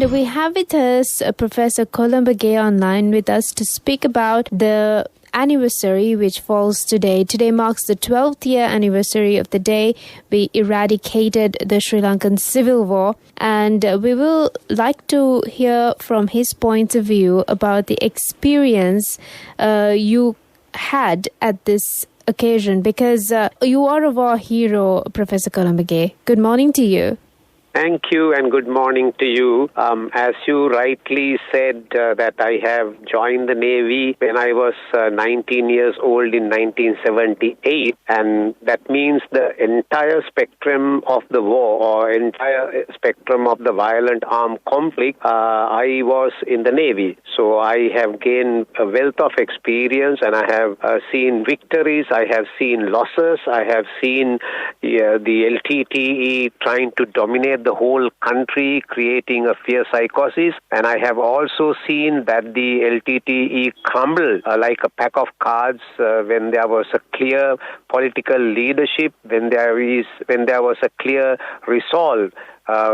We have with us Professor Colabage online with us to speak about the anniversary which falls today. Today marks the 12th year anniversary of the day we eradicated the Sri Lankan civil war, and we will like to hear from his point of view about the experience you had at this occasion, because you are a war hero, Professor Colabage. Good morning to you. Thank you and good morning to you. As you rightly said that I have joined the Navy when I was 19 years old in 1978, and that means the entire spectrum of the war or entire spectrum of the violent armed conflict, I was in the Navy. So I have gained a wealth of experience, and I have seen victories, I have seen losses, I have seen the LTTE trying to dominate the whole country, creating a fear psychosis. And I have also seen that the LTTE crumbled like a pack of cards when there was a clear political leadership, when there was a clear resolve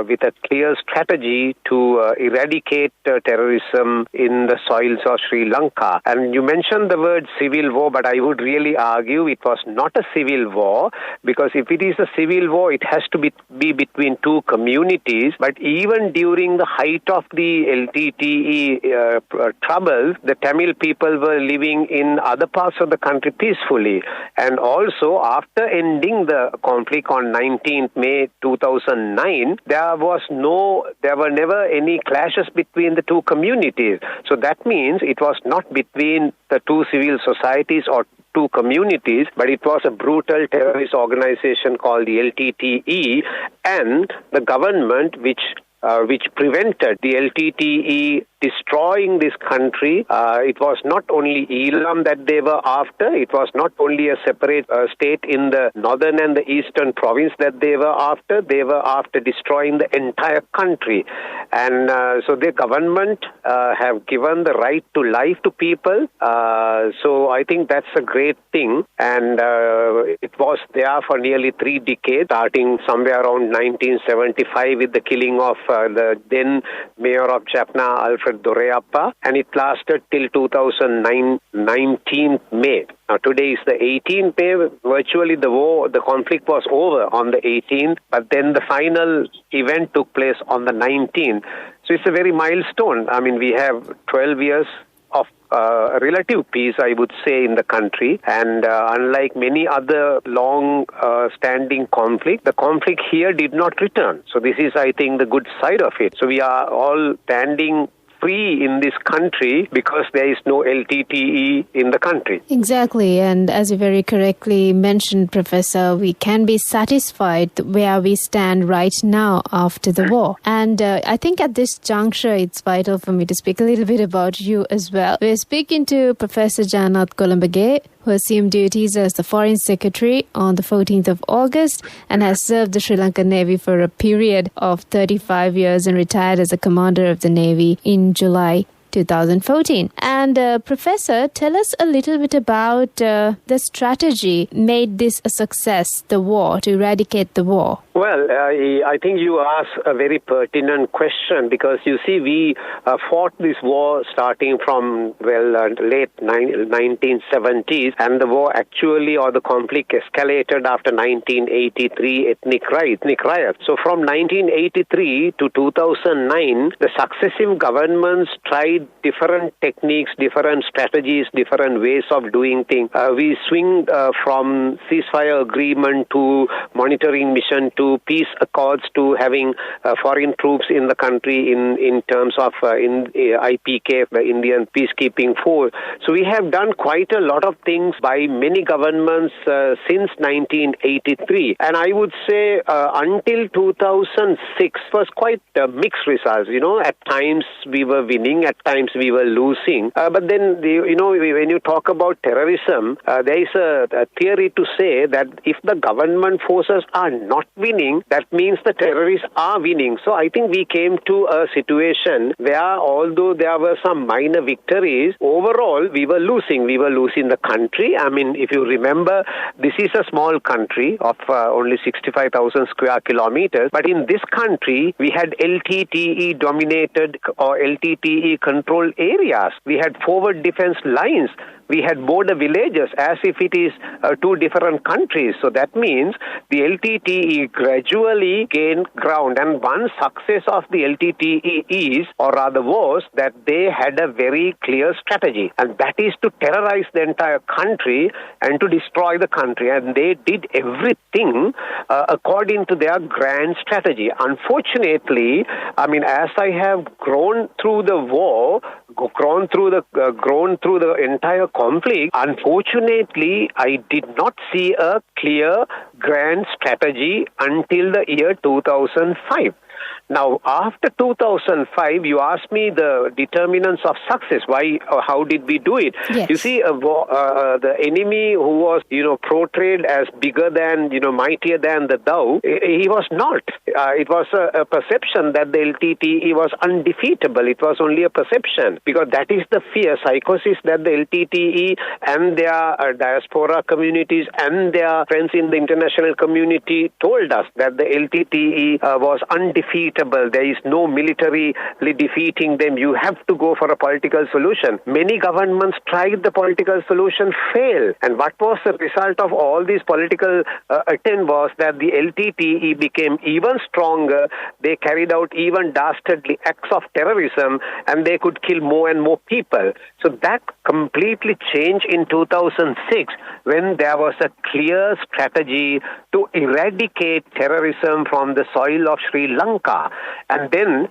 with a clear strategy to eradicate terrorism in the soils of Sri Lanka. And you mentioned the word civil war, but I would really argue it was not a civil war, because if it is a civil war, it has to be between two communities. But even during the height of the LTTE troubles, the Tamil people were living in other parts of the country peacefully. And also, after ending the conflict on 19th May 2009, there were never any clashes between the two communities. So that means it was not between the two civil societies or two communities, but it was a brutal terrorist organization called the LTTE and the government which prevented the LTTE destroying this country. It was not only Elam that they were after. It was not only a separate state in the northern and the eastern province that they were after. They were after destroying the entire country. And so the government have given the right to life to people. So I think that's a great thing. And it was there for nearly 3 decades, starting somewhere around 1975 with the killing of the then mayor of Jaffna, Alfred Dorayappa, and it lasted till 2009, 19th May. Now today is the 18th May. Virtually the conflict was over on the 18th, but then the final event took place on the 19th. So it's a very milestone. I mean, we have 12 years of relative peace, I would say, in the country. And unlike many other long-standing conflict, the conflict here did not return. So this is, I think, the good side of it. So we are all standing free in this country because there is no LTTE in the country. Exactly. And as you very correctly mentioned, Professor, we can be satisfied where we stand right now after the war. And I think at this juncture, it's vital for me to speak a little bit about you as well. We're speaking to Professor Jayanath Colabage, who assumed duties as the Foreign Secretary on the 14th of August and has served the Sri Lankan Navy for a period of 35 years and retired as a commander of the Navy in July 2014. And Professor, tell us a little bit about the strategy made this a success, the war, to eradicate the war. Well, I think you asked a very pertinent question, because you see, we fought this war starting from, late 1970s, and the war actually, or the conflict, escalated after 1983 ethnic riots. So from 1983 to 2009, the successive governments tried different techniques, different strategies, different ways of doing things. We swing from ceasefire agreement to monitoring mission to peace accords to having foreign troops in the country in terms of IPK, the Indian Peacekeeping Force. So we have done quite a lot of things by many governments since 1983. And I would say until 2006 was quite mixed results. You know, at times we were winning, at times we were losing. But then, when you talk about terrorism, there is a theory to say that if the government forces are not winning, that means the terrorists are winning. So I think we came to a situation where, although there were some minor victories, overall we were losing. We were losing the country. I mean, if you remember, this is a small country of only 65,000 square kilometers. But in this country, we had LTTE dominated or LTTE controlled areas. We had forward defense lines. We had border villages as if it is two different countries. So that means the LTTE gradually gained ground. And one success of the LTTE is, or rather was, that they had a very clear strategy. And that is to terrorize the entire country and to destroy the country. And they did everything according to their grand strategy. Unfortunately, I mean, as I have grown through the war, grown through the entire conflict, unfortunately, I did not see a clear grand strategy until the year 2005. Now, after 2005, you asked me the determinants of success. Why or how did we do it? Yes. You see, the enemy who was, portrayed as bigger than, mightier than the thou, he was not. It was a perception that the LTTE was undefeatable. It was only a perception, because that is the fear, psychosis that the LTTE and their diaspora communities and their friends in the international community told us, that the LTTE was undefeatable. There is no militarily defeating them. You have to go for a political solution. Many governments tried the political solution, failed. And what was the result of all these political attempts was that the LTTE became even stronger. They carried out even dastardly acts of terrorism, and they could kill more and more people. So that completely changed in 2006, when there was a clear strategy to eradicate terrorism from the soil of Sri Lanka. And then,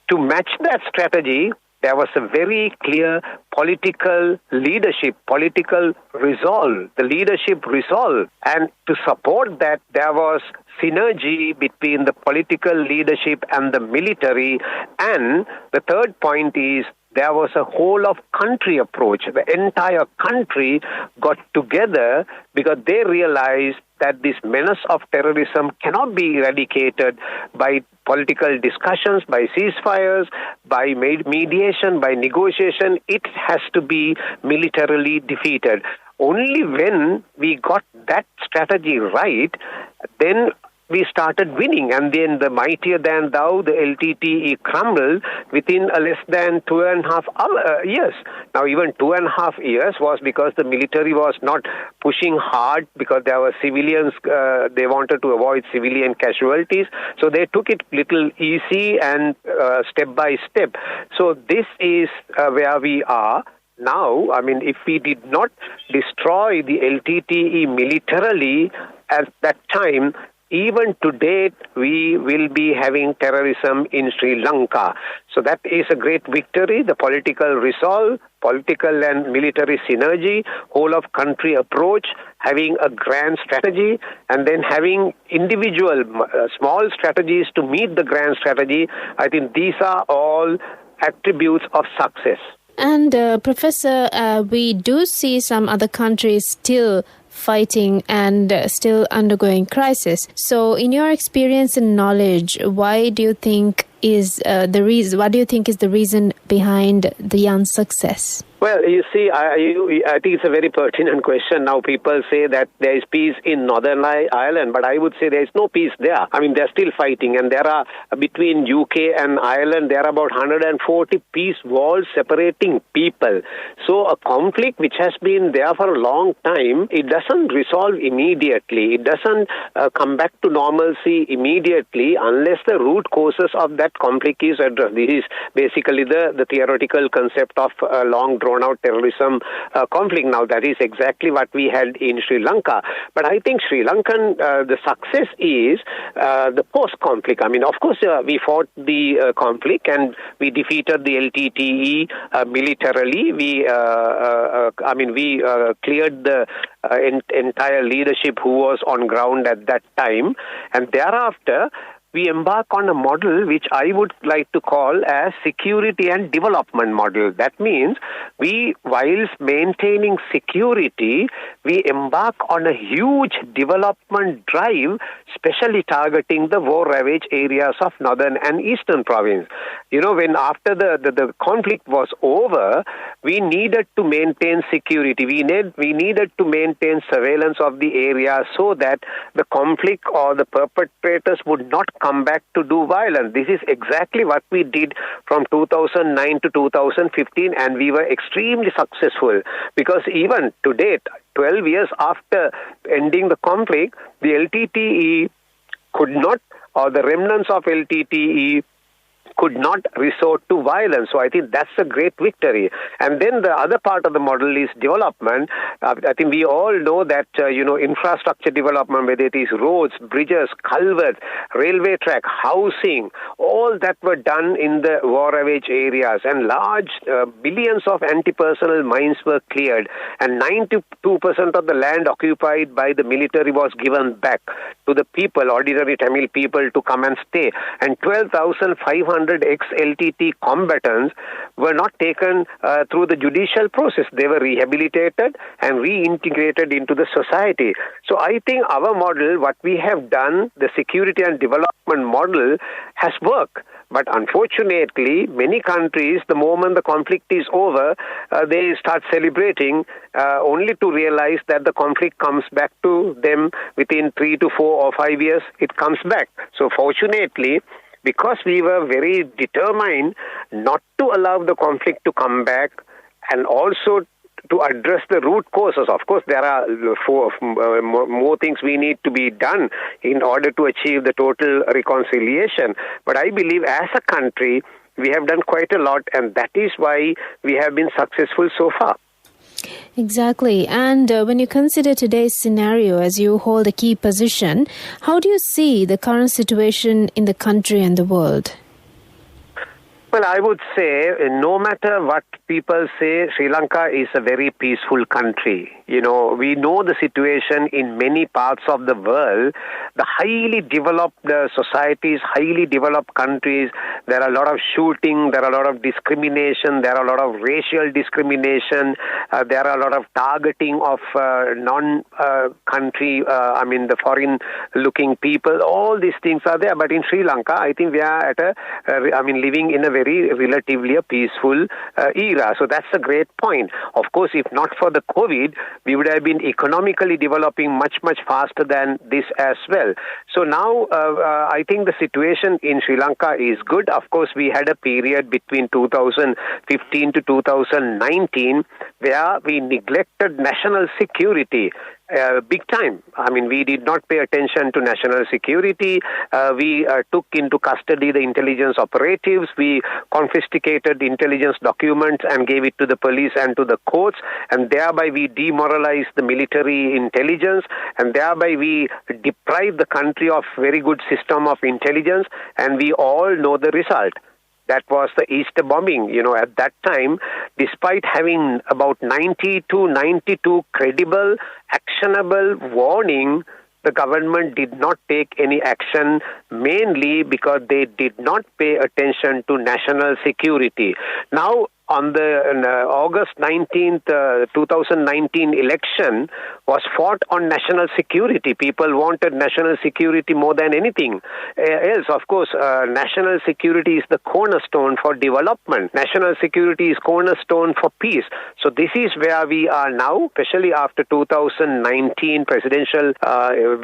to match that strategy, there was a very clear political leadership, political resolve, the leadership resolve. And to support that, there was synergy between the political leadership and the military. And the third point is, there was a whole of country approach. The entire country got together because they realized that this menace of terrorism cannot be eradicated by political discussions, by ceasefires, by mediation, by negotiation. It has to be militarily defeated. Only when we got that strategy right, then we started winning, and then the mightier than thou, the LTTE, crumbled within less than 2.5 years. Now, even 2.5 years was because the military was not pushing hard, because there were civilians, they wanted to avoid civilian casualties, so they took it little easy and step by step. So this is where we are now. I mean, if we did not destroy the LTTE militarily at that time, even to date, we will be having terrorism in Sri Lanka. So that is a great victory. The political resolve, political and military synergy, whole of country approach, having a grand strategy, and then having individual small strategies to meet the grand strategy. I think these are all attributes of success. And Professor, we do see some other countries still fighting and still undergoing crisis. So in your experience and knowledge, what do you think is the reason behind the unsuccess? Well, you see, I think it's a very pertinent question. Now, people say that there is peace in Northern Ireland, but I would say there is no peace there. I mean, they're still fighting, and there are, between UK and Ireland, there are about 140 peace walls separating people. So a conflict which has been there for a long time, it doesn't resolve immediately. It doesn't come back to normalcy immediately unless the root causes of that conflict is addressed. This is basically the theoretical concept of long drawn-out terrorism conflict. Now, that is exactly what we had in Sri Lanka. But I think Sri Lankan, the success is the post-conflict. I mean, of course, we fought the conflict and we defeated the LTTE militarily. We cleared the entire leadership who was on ground at that time. And thereafter, we embark on a model which I would like to call as security and development model. That means whilst maintaining security, we embark on a huge development drive, especially targeting the war-ravaged areas of northern and eastern province. When after the conflict was over, we needed to maintain security. We needed to maintain surveillance of the area so that the conflict or the perpetrators would not come back to do violence. This is exactly what we did from 2009 to 2015, and we were extremely successful because even to date, 12 years after ending the conflict, the LTTE could not, or the remnants of LTTE could not resort to violence. So I think that's a great victory. And then the other part of the model is development. I think we all know that, infrastructure development, whether it is roads, bridges, culverts, railway track, housing, all that were done in the war-ravaged areas, and large billions of anti-personnel mines were cleared, and 92% of the land occupied by the military was given back to the people, ordinary Tamil people, to come and stay. And 12,500 ex-LTT combatants were not taken through the judicial process. They were rehabilitated and reintegrated into the society. So I think our model, what we have done, the security and development model, has worked. But unfortunately, many countries, the moment the conflict is over, they start celebrating only to realize that the conflict comes back to them within 3 to 4 or 5 years. It comes back. So fortunately, because we were very determined not to allow the conflict to come back, and also to address the root causes. Of course, there are more things we need to be done in order to achieve the total reconciliation. But I believe as a country, we have done quite a lot, and that is why we have been successful so far. Exactly. And when you consider today's scenario, as you hold a key position, how do you see the current situation in the country and the world? Well, I would say, no matter what people say, Sri Lanka is a very peaceful country. We know the situation in many parts of the world. The highly developed societies, highly developed countries, there are a lot of shooting, there are a lot of discrimination, there are a lot of racial discrimination, there are a lot of targeting of non-country, the foreign-looking people. All these things are there. But in Sri Lanka, I think we are living in a very relatively a peaceful era. So that's a great point. Of course, if not for the COVID, we would have been economically developing much, much faster than this as well. So now I think the situation in Sri Lanka is good. Of course, we had a period between 2015 to 2019 where we neglected national security. Big time. We did not pay attention to national security. We took into custody the intelligence operatives. We confiscated intelligence documents and gave it to the police and to the courts. And thereby we demoralized the military intelligence. And thereby we deprived the country of very good system of intelligence. And we all know the result. That was the Easter bombing. At that time, despite having about 90 to 92 credible, actionable warning, the government did not take any action, mainly because they did not pay attention to national security. Now, on the August 19th, 2019 election was fought on national security. People wanted national security more than anything else. Of course, national security is the cornerstone for development. National security is cornerstone for peace. So this is where we are now, especially after 2019 presidential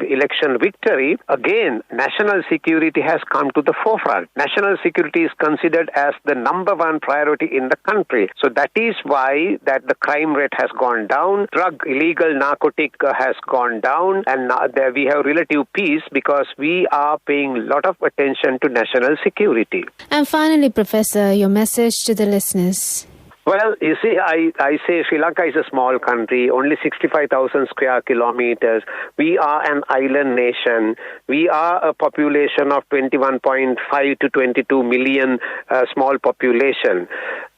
election victory. Again, national security has come to the forefront. National security is considered as the number one priority in the country. So that is why that the crime rate has gone down, illegal narcotic has gone down, and now there we have relative peace because we are paying a lot of attention to national security. And finally, Professor, your message to the listeners. Well, you see, I say Sri Lanka is a small country, only 65,000 square kilometers. We are an island nation. We are a population of 21.5 to 22 million small population.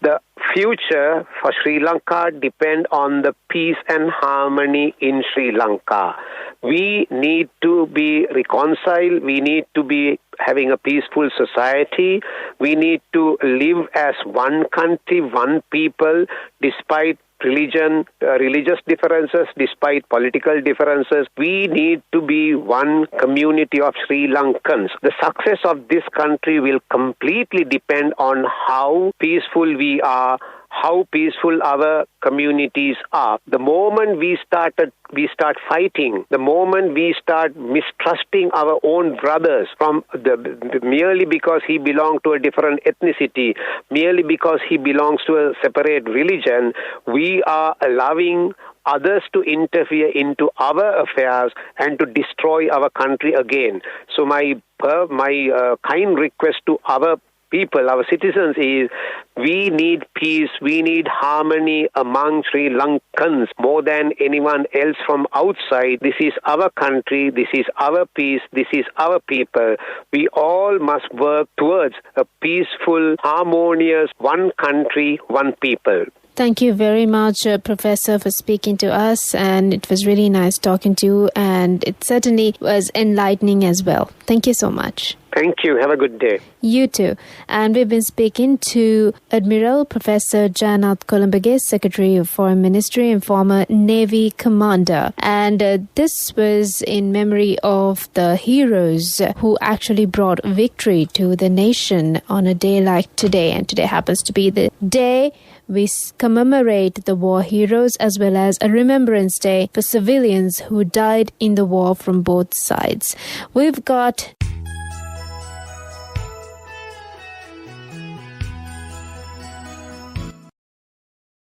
The future for Sri Lanka depend on the peace and harmony in Sri Lanka. We need to be reconciled. We need to be having a peaceful society. We need to live as one country, one people, despite religious differences, despite political differences. We need to be one community of Sri Lankans. The success of this country will completely depend on how peaceful we are, how peaceful our communities are. The moment we start fighting, the moment we start mistrusting our own brothers merely because he belongs to a different ethnicity, merely because he belongs to a separate religion, we are allowing others to interfere into our affairs and to destroy our country again. So my kind request to our people, our citizens, is we need peace, we need harmony among Sri Lankans more than anyone else from outside. This is our country, this is our peace, this is our people. We all must work towards a peaceful, harmonious, one country, one people. Thank you very much, Professor, for speaking to us, and it was really nice talking to you, and it certainly was enlightening as well. Thank you so much. Thank you. Have a good day. You too. And we've been speaking to Admiral Professor Jayanath Colabage, Secretary of Foreign Ministry and former Navy Commander. And this was in memory of the heroes who actually brought victory to the nation on a day like today. And today happens to be the day we commemorate the war heroes, as well as a Remembrance Day for civilians who died in the war from both sides. We've got